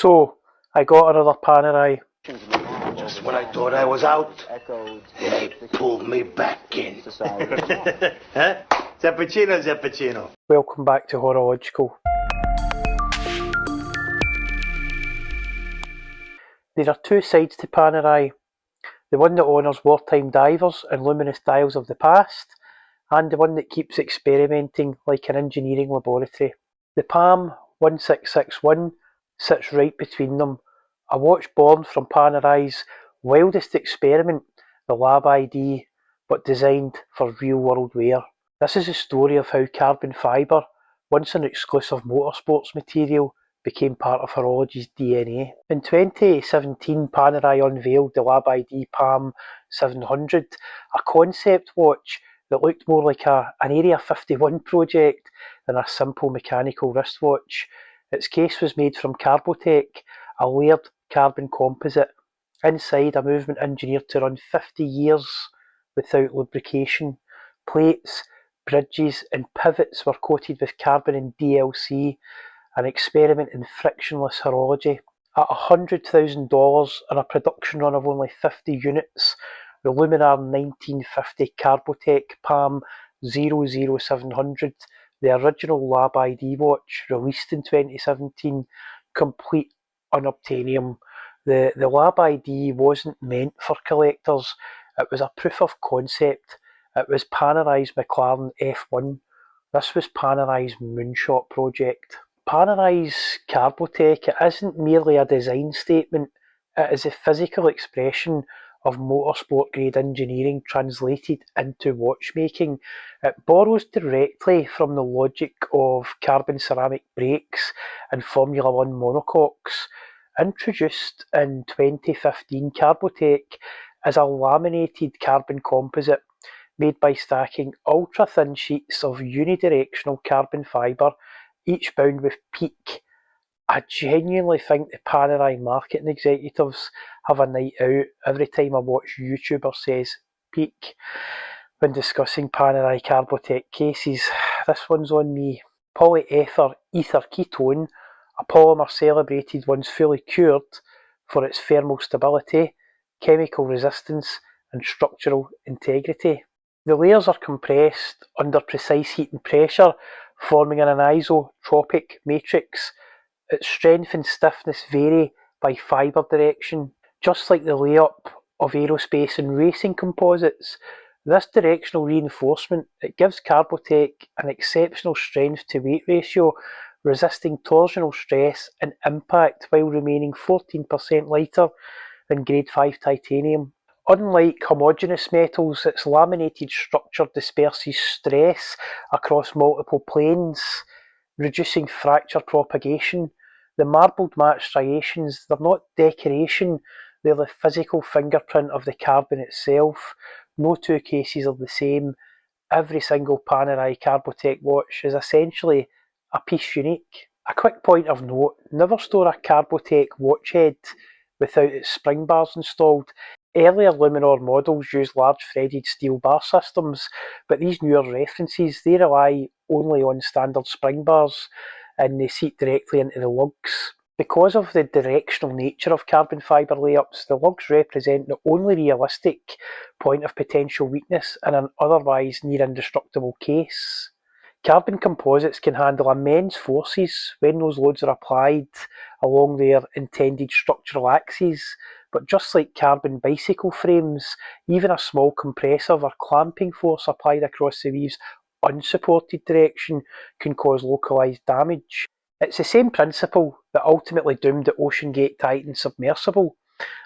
So, I got another Panerai. Just when I thought I was out, they pulled me back in. Huh? Zappuccino, Zappuccino. Welcome back to Horological. There are two sides to Panerai. The one that honours wartime divers and luminous dials of the past, and the one that keeps experimenting like an engineering laboratory. The PAM1661 sits right between them, a watch born from Panerai's wildest experiment, the Lab ID, but designed for real-world wear. This is a story of how carbon fibre, once an exclusive motorsports material, became part of horology's DNA. In 2017, Panerai unveiled the Lab ID PAM700, a concept watch that looked more like an Area 51 project than a simple mechanical wristwatch. Its case was made from Carbotech, a layered carbon composite. Inside, a movement engineered to run 50 years without lubrication. Plates, bridges and pivots were coated with carbon and DLC, an experiment in frictionless horology. At $100,000 and a production run of only 50 units, the Luminor 1950 Carbotech PAM00700, the original Lab ID watch, released in 2017, complete unobtainium. The Lab ID wasn't meant for collectors, it was a proof of concept. It was Panerai's McLaren F1. This was Panerai's Moonshot project. Panerai's Carbotech, it isn't merely a design statement, it is a physical expression of motorsport-grade engineering translated into watchmaking. It borrows directly from the logic of carbon ceramic brakes and Formula One monocoques. Introduced in 2015, Carbotech is a laminated carbon composite made by stacking ultra-thin sheets of unidirectional carbon fibre, each bound with PEEK. I genuinely think the Panerai marketing executives have a night out every time a watch YouTuber says PEEK when discussing Panerai Carbotech cases. This one's on me. Polyether ether ketone, a polymer celebrated once fully cured for its thermal stability, chemical resistance and structural integrity. The layers are compressed under precise heat and pressure, forming an anisotropic matrix. Its strength and stiffness vary by fibre direction. Just like the layup of aerospace and racing composites, this directional reinforcement, it gives Carbotech an exceptional strength to weight ratio, resisting torsional stress and impact while remaining 14% lighter than grade 5 titanium. Unlike homogeneous metals, its laminated structure disperses stress across multiple planes, reducing fracture propagation. The marbled matte striations, they're not decoration, they're the physical fingerprint of the carbon itself. No two cases are the same. Every single Panerai Carbotech watch is essentially a piece unique. A quick point of note, never store a Carbotech watch head without its spring bars installed. Earlier Luminor models used large threaded steel bar systems, but these newer references, they rely only on standard spring bars and they seat directly into the lugs. Because of the directional nature of carbon fibre layups, the lugs represent the only realistic point of potential weakness in an otherwise near indestructible case. Carbon composites can handle immense forces when those loads are applied along their intended structural axes, but just like carbon bicycle frames, even a small compressive or clamping force applied across the weave's unsupported direction can cause localised damage. It's the same principle that ultimately doomed the OceanGate Titan submersible,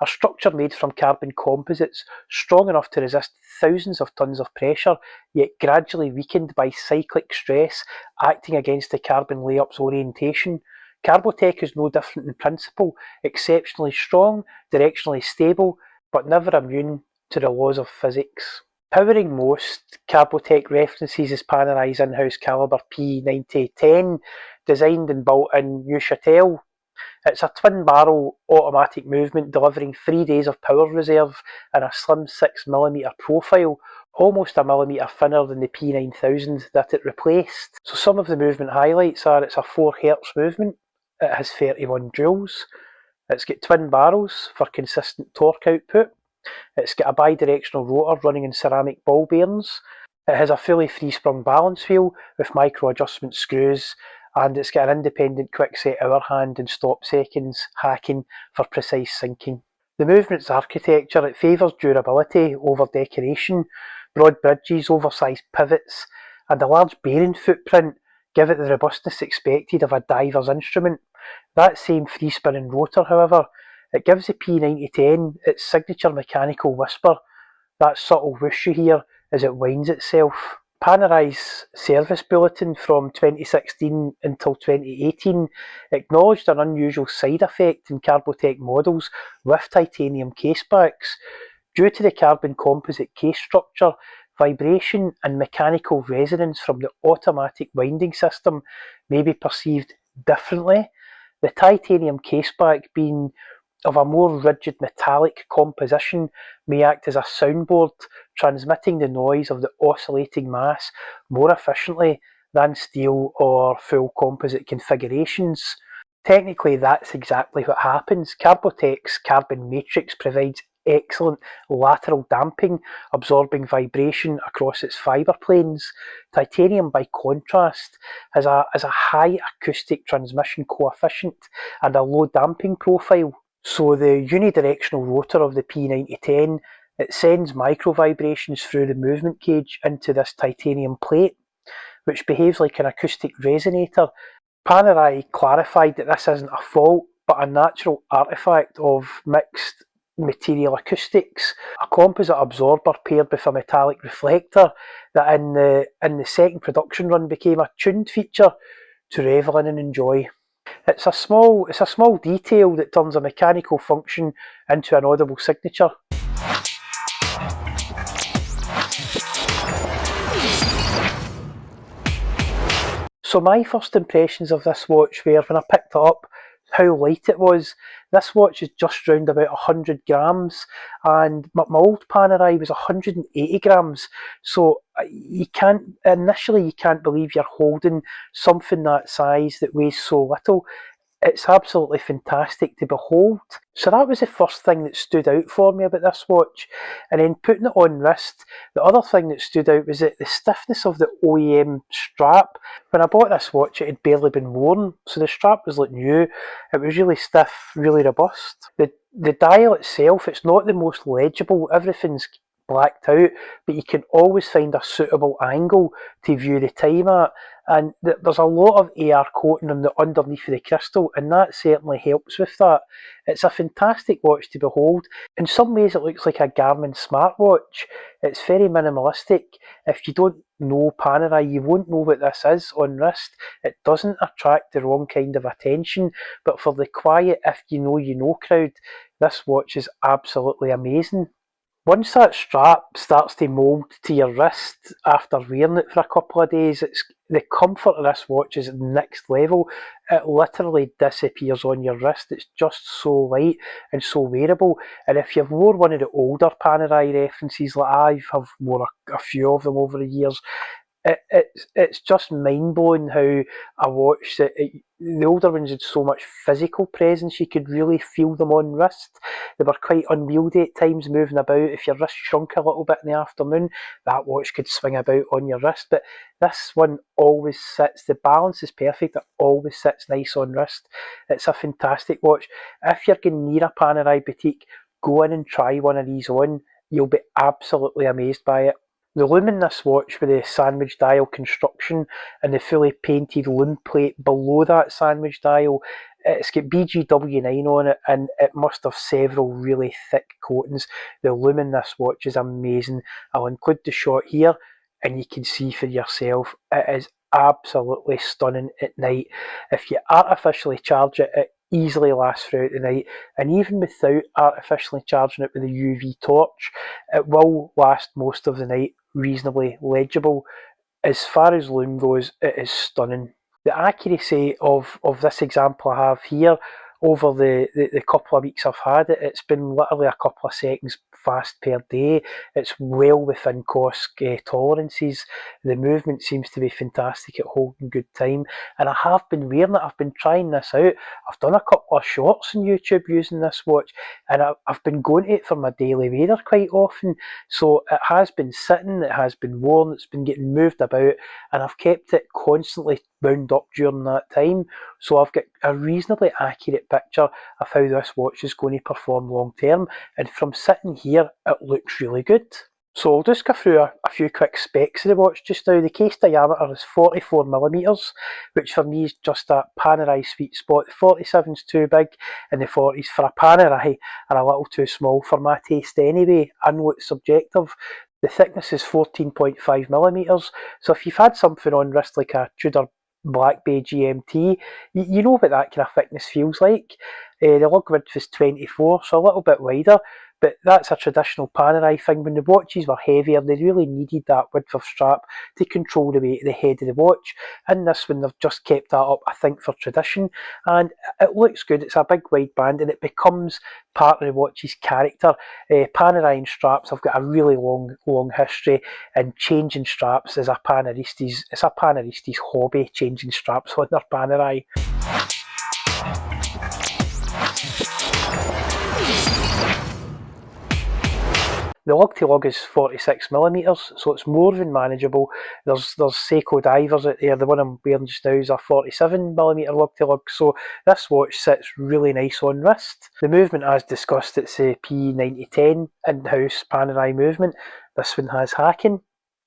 a structure made from carbon composites strong enough to resist thousands of tons of pressure, yet gradually weakened by cyclic stress acting against the carbon layup's orientation. Carbotech is no different in principle, exceptionally strong, directionally stable, but never immune to the laws of physics. Powering most, Carbotech references is Panerai's in-house Calibre P9010, designed and built in Neuchâtel. It's a twin-barrel automatic movement delivering 3 days of power reserve and a slim 6mm profile, almost a millimetre thinner than the P9000 that it replaced. So some of the movement highlights are it's a 4 Hz movement, it has 31 joules. It's got twin barrels for consistent torque output. It's got a bi-directional rotor running in ceramic ball bearings. It has a fully free-sprung balance wheel with micro-adjustment screws, and it's got an independent quick-set hour hand and stop seconds hacking for precise syncing. The movement's architecture, it favours durability over decoration. Broad bridges, oversized pivots, and a large bearing footprint give it the robustness expected of a diver's instrument. That same free-spinning rotor, however, it gives the P9010 its signature mechanical whisper, that subtle whoosh you hear as it winds itself. Panerai's service bulletin from 2016 until 2018 acknowledged an unusual side effect in Carbotech models with titanium casebacks. Due to the carbon composite case structure, vibration and mechanical resonance from the automatic winding system may be perceived differently. The titanium caseback, being of a more rigid metallic composition, may act as a soundboard, transmitting the noise of the oscillating mass more efficiently than steel or full composite configurations. Technically, that's exactly what happens. Carbotech's carbon matrix provides excellent lateral damping, absorbing vibration across its fibre planes. Titanium, by contrast, has a high acoustic transmission coefficient and a low damping profile. So the unidirectional rotor of the P9010, it sends micro vibrations through the movement cage into this titanium plate, which behaves like an acoustic resonator. Panerai clarified that this isn't a fault, but a natural artefact of mixed material acoustics, a composite absorber paired with a metallic reflector that in the second production run became a tuned feature to revel in and enjoy. It's a small detail that turns a mechanical function into an audible signature. So my first impressions of this watch were, when I picked it up, how light it was. This watch is just round about 100 grams, and my old Panerai was 180 grams. So you can't believe you're holding something that size that weighs so little. It's absolutely fantastic to behold. So that was the first thing that stood out for me about this watch. And then putting it on wrist, the other thing that stood out was the stiffness of the OEM strap. When I bought this watch, it had barely been worn, so the strap was like new. It was really stiff, really robust. The dial itself, it's not the most legible. Everything's blacked out, but you can always find a suitable angle to view the time at, and there's a lot of AR coating on the underneath of the crystal, and that certainly helps with that. It's a fantastic watch to behold. In some ways it looks like a Garmin smartwatch. It's very minimalistic. If you don't know Panerai, you won't know what this is on wrist. It doesn't attract the wrong kind of attention, but for the quiet if you know crowd, this watch is absolutely amazing. Once that strap starts to mould to your wrist after wearing it for a couple of days, the comfort of this watch is next level. It literally disappears on your wrist. It's just so light and so wearable. And if you've worn one of the older Panerai references, like I have worn a few of them over the years, it's just mind-blowing how a watch the older ones had so much physical presence. You could really feel them on wrist. They were quite unwieldy at times, moving about. If your wrist shrunk a little bit in the afternoon, that watch could swing about on your wrist. But this one always sits, the balance is perfect, it always sits nice on wrist. It's a fantastic watch. If you're going near a Panerai boutique, go in and try one of these on. You'll be absolutely amazed by it. The Lume in this watch, with the sandwich dial construction and the fully painted Lume plate below that sandwich dial, it's got BGW9 on it, and it must have several really thick coatings. The Lume in this watch is amazing. I'll include the shot here and you can see for yourself. It is absolutely stunning at night. If you artificially charge it, it easily lasts throughout the night, and even without artificially charging it with a UV torch, it will last most of the night reasonably legible. As far as Lume goes, it is stunning. The accuracy of this example I have here over the couple of weeks I've had it. It's been literally a couple of seconds fast per day. It's well within cost tolerances. The movement seems to be fantastic at holding good time, and I have been wearing it. I've been trying this out. I've done a couple of shorts on YouTube using this watch, and I've been going to it for my daily wear quite often. So it has been sitting, it has been worn, it's been getting moved about, and I've kept it constantly wound up during that time. So I've got a reasonably accurate picture of how this watch is going to perform long term, and from sitting here it looks really good. So I'll just go through a few quick specs of the watch just now. The case diameter is 44mm, which for me is just that Panerai sweet spot. The 47's too big and the 40's for a Panerai are a little too small for my taste anyway. I know it's subjective. The thickness is 14.5mm, so if you've had something on wrist like a Tudor Black Bay GMT, you know what that kind of thickness feels like. The lug width is 24, so a little bit wider, but that's a traditional Panerai thing. When the watches were heavier, they really needed that width of strap to control the weight of the head of the watch. In this one, they've just kept that up, I think, for tradition, and it looks good. It's a big wide band, and it becomes part of the watch's character. Panerai and straps have got a really long history, and changing straps is a Paneristi's hobby, changing straps on their Panerai. The lug-to-lug is 46mm, so it's more than manageable. There's Seiko divers out there. The one I'm wearing just now is a 47mm lug-to-lug, so this watch sits really nice on wrist. The movement, as discussed, it's a P9010 in-house Panerai movement. This one has hacking.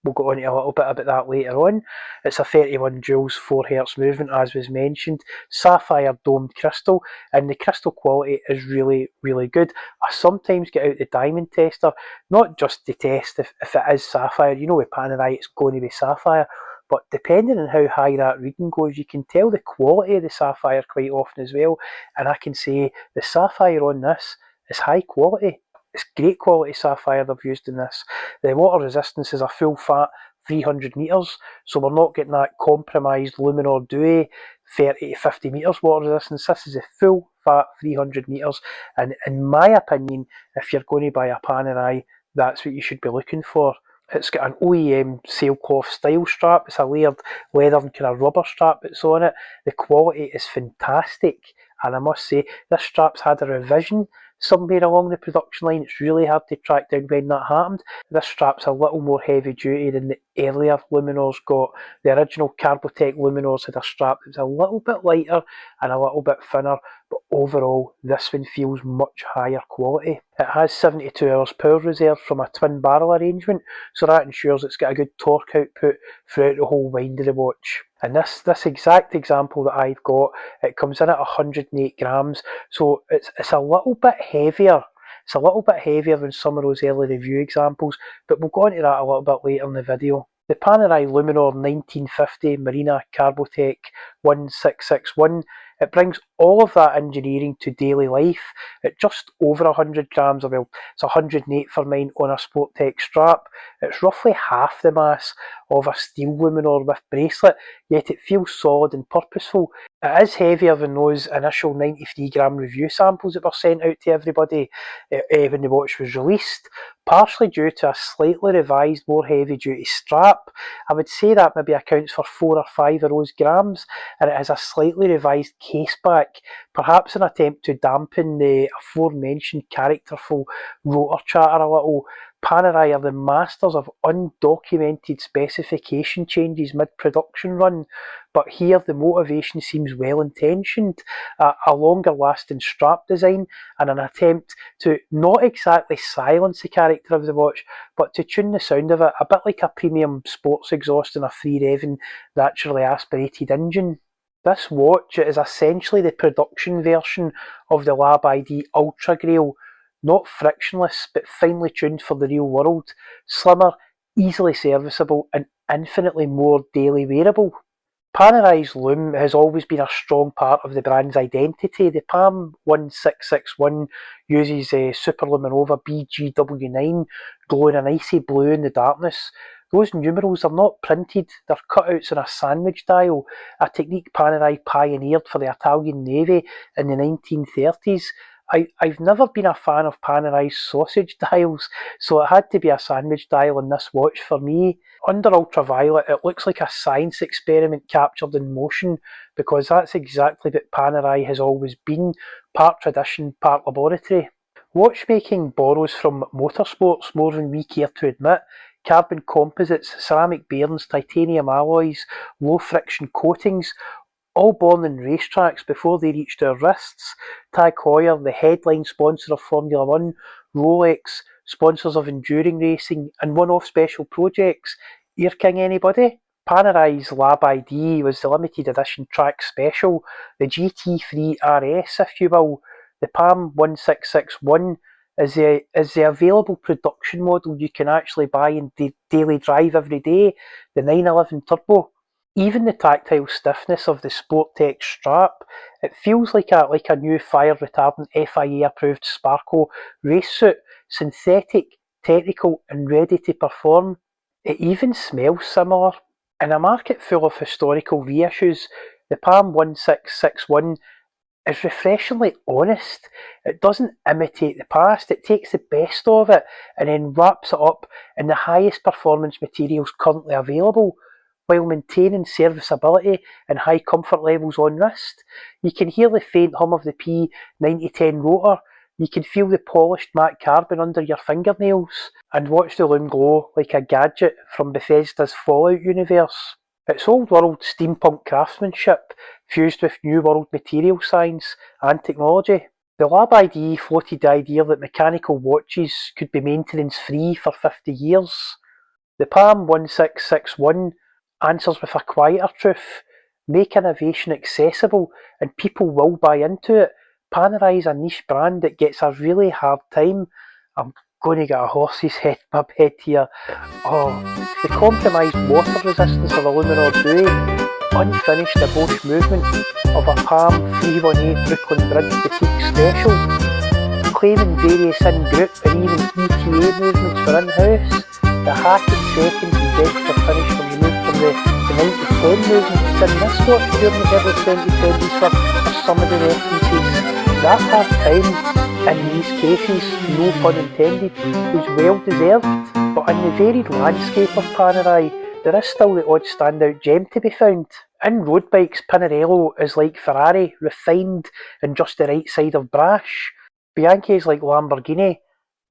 We'll go on to a little bit about that later on. It's a 31 joules 4Hz movement, as was mentioned. Sapphire domed crystal, and the crystal quality is really, really good. I sometimes get out the diamond tester, not just to test if it is sapphire. You know, with Panerai it's going to be sapphire, but depending on how high that reading goes, you can tell the quality of the sapphire quite often as well. And I can say the sapphire on this is high quality. It's great quality sapphire they've used in this. The water resistance is a full fat 300 metres, so we're not getting that compromised Luminor Dewey 30 to 50 metres water resistance. This is a full fat 300 metres, and in my opinion, if you're going to buy a Panerai, that's what you should be looking for. It's got an OEM sailcloth style strap. It's a layered leather and kind of rubber strap that's on it. The quality is fantastic, and I must say, this strap's had a revision somewhere along the production line. It's really hard to track down when that happened. This strap's a little more heavy duty than the earlier Luminors got. The original Carbotech Luminors had a strap that was a little bit lighter and a little bit thinner, but overall this one feels much higher quality. It has 72 hours power reserve from a twin barrel arrangement, so that ensures it's got a good torque output throughout the whole wind of the watch. And this exact example that I've got, it comes in at 108 grams, so it's a little bit heavier. It's a little bit heavier than some of those early review examples, but we'll go into that a little bit later in the video. The Panerai Luminor 1950 Marina Carbotech 1661, it brings all of that engineering to daily life at just over 100 grams, well, it's 108 for mine on a Sport-Tech strap. It's roughly half the mass of a steel Luminor with bracelet, yet it feels solid and purposeful. It is heavier than those initial 93 gram review samples that were sent out to everybody when the watch was released, partially due to a slightly revised, more heavy duty strap. I would say that maybe accounts for 4 or 5 of those grams, and it has a slightly revised case back, perhaps an attempt to dampen the aforementioned characterful rotor chatter a little. Panerai are the masters of undocumented specification changes mid-production run, but here the motivation seems well intentioned. A longer lasting strap design and an attempt to not exactly silence the character of the watch, but to tune the sound of it, a bit like a premium sports exhaust in a free-revving, naturally aspirated engine. This watch is essentially the production version of the Lab ID Ultra Grail, not frictionless, but finely tuned for the real world, slimmer, easily serviceable, and infinitely more daily wearable. Panerai's Lume has always been a strong part of the brand's identity. The PAM1661 uses Superluminova BGW9, glowing an icy blue in the darkness. Those numerals are not printed, they're cutouts on a sandwich dial, a technique Panerai pioneered for the Italian Navy in the 1930s. I've never been a fan of Panerai's sausage dials, so it had to be a sandwich dial in this watch for me. Under ultraviolet, it looks like a science experiment captured in motion, because that's exactly what Panerai has always been, part tradition, part laboratory. Watchmaking borrows from motorsports more than we care to admit. Carbon composites, ceramic bearings, titanium alloys, low friction coatings, all born in racetracks before they reached our wrists. Tag Heuer, the headline sponsor of Formula One, Rolex, sponsors of enduring racing, and one-off special projects. Ear King anybody? Panerai's Lab ID was the limited edition track special, the GT3 RS if you will. The PAM1661 is the available production model you can actually buy and daily drive every day, the 911 Turbo. Even the tactile stiffness of the Sportech strap, it feels like a new fire retardant FIA approved Sparco race suit, synthetic, technical and ready to perform. It even smells similar. In a market full of historical reissues, the PAM1661 is refreshingly honest. It doesn't imitate the past, it takes the best of it and then wraps it up in the highest performance materials currently available, while maintaining serviceability and high comfort levels on wrist. You can hear the faint hum of the P9010 rotor, you can feel the polished matte carbon under your fingernails, and watch the Lume glow like a gadget from Bethesda's Fallout universe. It's old world steampunk craftsmanship fused with new world material science and technology. The Lab ID floated the idea that mechanical watches could be maintenance free for 50 years. The PAM1661 answers with a quieter truth. Make innovation accessible and people will buy into it. Panerai is a niche brand that gets a really hard time. I'm going to get a horse's head in my head here. The compromised water resistance of a Luminor buoy, unfinished debauched movement of a PAM 318 Brooklyn Bridge boutique special, claiming various in-group and even ETA movements for in-house, the hacked seconds and gesture finish were removed from the 90-10 movements in this watch during the early 2020s for some of the references. That half time, in these cases, no pun intended, was well deserved, but in the varied landscape of Panerai, there is still the odd standout gem to be found. In road bikes, Pinarello is like Ferrari, refined and just the right side of brash. Bianchi is like Lamborghini,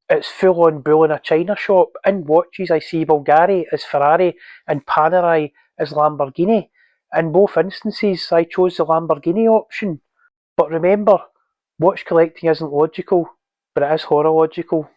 it's full on bull in a china shop. In watches I see Bulgari as Ferrari and Panerai as Lamborghini. In both instances I chose the Lamborghini option. But remember, watch collecting isn't logical, but it is horological.